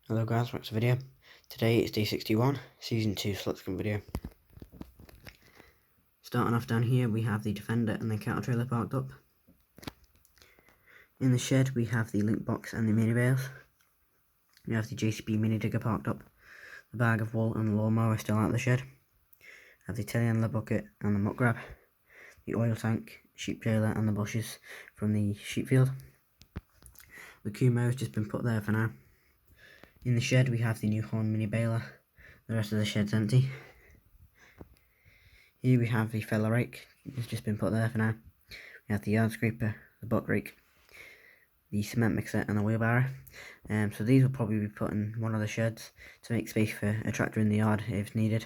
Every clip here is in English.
Hello guys, what's the video? Today it's day 61, season 2 Slutscombe video. Starting off down here we have the Defender and the cattle trailer parked up. In the shed we have the link box and the mini bales. We have the JCB mini digger parked up. The bag of wool and the lawnmower still out of the shed. We have the telehandler bucket and the muck grab. The oil tank, sheep trailer and the bushes from the sheep field. The Kumo has just been put there for now. In the shed we have the New Holland mini baler. The rest of the shed's empty. Here we have the feller rake. It's just been put there for now. We have the yard scraper, the buck rake, the cement mixer and the wheelbarrow. So these will probably be put in one of the sheds to make space for a tractor in the yard if needed.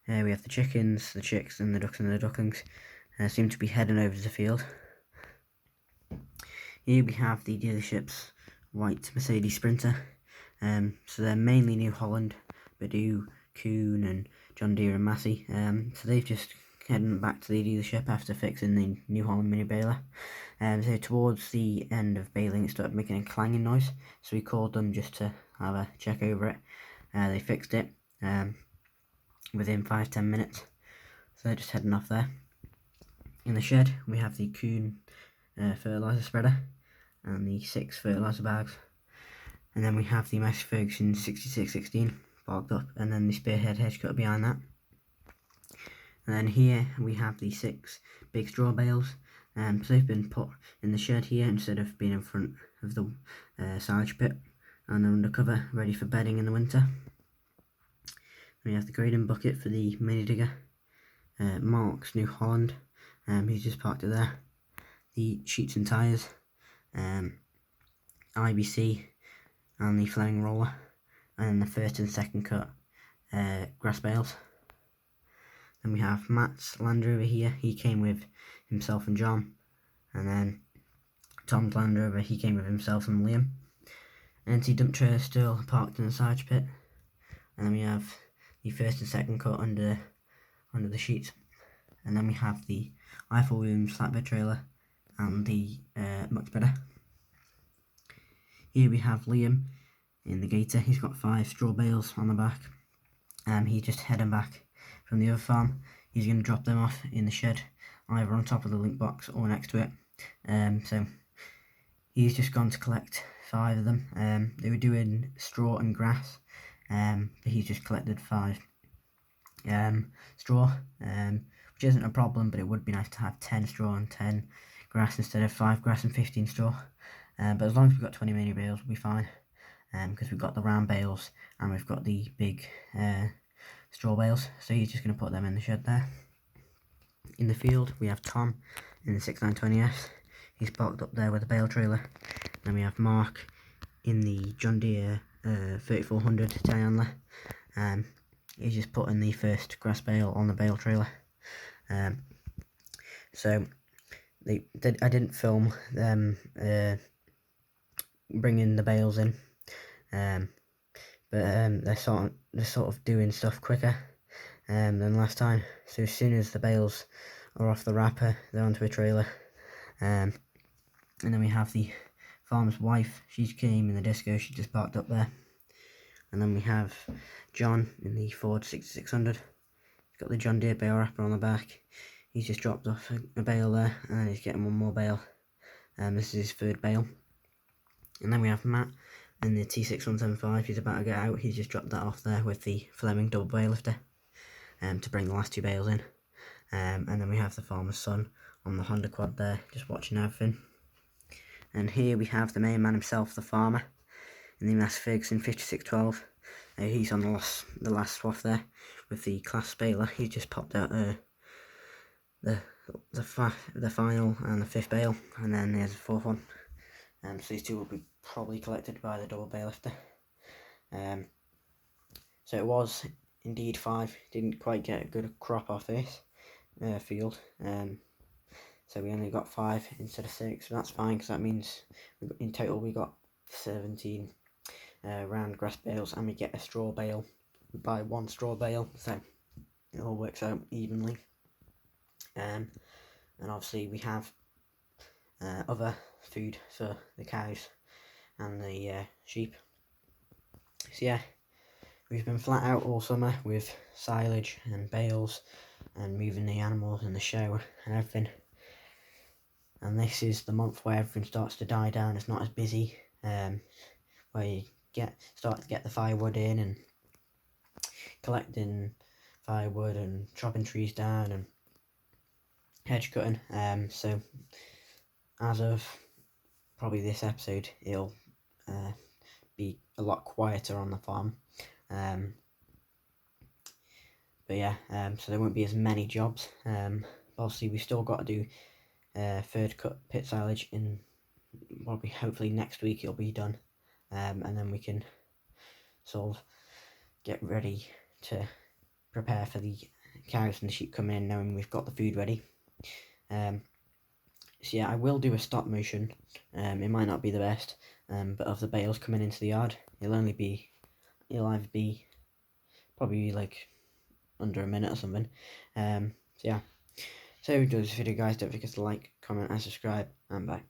We have the chickens, the chicks and the ducks and the ducklings seem to be heading over to the field. Here we have the dealership's white Mercedes Sprinter. So they're mainly New Holland, Badoo, Kuhn and John Deere and Massey. So they've just heading back to the dealership after fixing the New Holland mini baler. So towards the end of baling it started making a clanging noise, so we called them just to have a check over it. They fixed it within 5-10 minutes, so they're just heading off there. In the shed we have the Kuhn fertiliser spreader and the 6 fertiliser bags, and then we have the Massey Ferguson 6616 parked up, and then the Spearhead hedge cutter behind that. And then here we have the 6 big straw bales. So they've been put in the shed here instead of being in front of the silage pit, and they're under cover ready for bedding in the winter. We have the grading bucket for the mini digger, Mark's New Holland, he's just parked it there. The sheets and tyres, IBC and the Fleming roller, and the first and second cut grass bales. Then we have Matt's Land Rover here, he came with himself and John, and then Tom's Land Rover, he came with himself and Liam. NT dump trailer still parked in the silage pit, and then we have the first and second cut under the sheets, and then we have the Eiffel Williams flatbed trailer and the muck spreader. Here we have Liam in the gator, he's got 5 straw bales on the back. He's just heading back from the other farm. He's going to drop them off in the shed, either on top of the link box or next to it. So he's just gone to collect 5 of them. They were doing straw and grass, but he's just collected 5 straw, which isn't a problem, but it would be nice to have 10 straw and 10 grass instead of 5 grass and 15 straw. But as long as we've got 20 mini bales, we'll be fine, because we've got the round bales and we've got the big straw bales, so he's just going to put them in the shed there. In the field we have Tom in the 6920S, he's parked up there with a bale trailer. Then we have Mark in the John Deere 3400 telehandler. He's just putting the first grass bale on the bale trailer. So I didn't film them bringing the bales in, but they're sort of doing stuff quicker than last time. So as soon as the bales are off the wrapper, they're onto a trailer. And then we have the farmer's wife, she came in the disco, she just parked up there. And then we have John in the Ford 6600, he's got the John Deere bale wrapper on the back. He's just dropped off a bale there, and then he's getting one more bale. This is his 3rd bale. And then we have Matt in the T6175, he's about to get out, he's just dropped that off there with the Fleming double bale lifter to bring the last 2 bales in. And then we have the farmer's son on the Honda quad there, just watching everything. And here we have the main man himself, the farmer, in the Massey Ferguson 5612. He's on the last swath there with the class baler. He's just popped out the final and the 5th bale, and then there's the 4th one. So these 2 will be probably collected by the double bale lifter. So it was indeed 5. Didn't quite get a good crop off this field. So we only got 5 instead of 6. So that's fine, because that means in total we got 17 round grass bales, and we get a straw bale. We buy 1 straw bale, so it all works out evenly. And obviously we have other food for the cows and the sheep. So yeah, we've been flat out all summer with silage and bales and moving the animals in the show and everything. And this is the month where everything starts to die down. It's not as busy, where you start to get the firewood in and collecting firewood and chopping trees down and hedge cutting. So as of probably this episode, it'll be a lot quieter on the farm. But yeah, so there won't be as many jobs. Obviously, we still got to do third cut pit silage in probably hopefully next week it'll be done, and then we can sort of get ready to prepare for the cows and the sheep coming in, knowing we've got the food ready. So yeah, I will do a stop motion. It might not be the best, but of the bales coming into the yard, it'll either be probably like under a minute or something. So yeah. So if you enjoyed this video, guys, don't forget to like, comment and subscribe, and bye.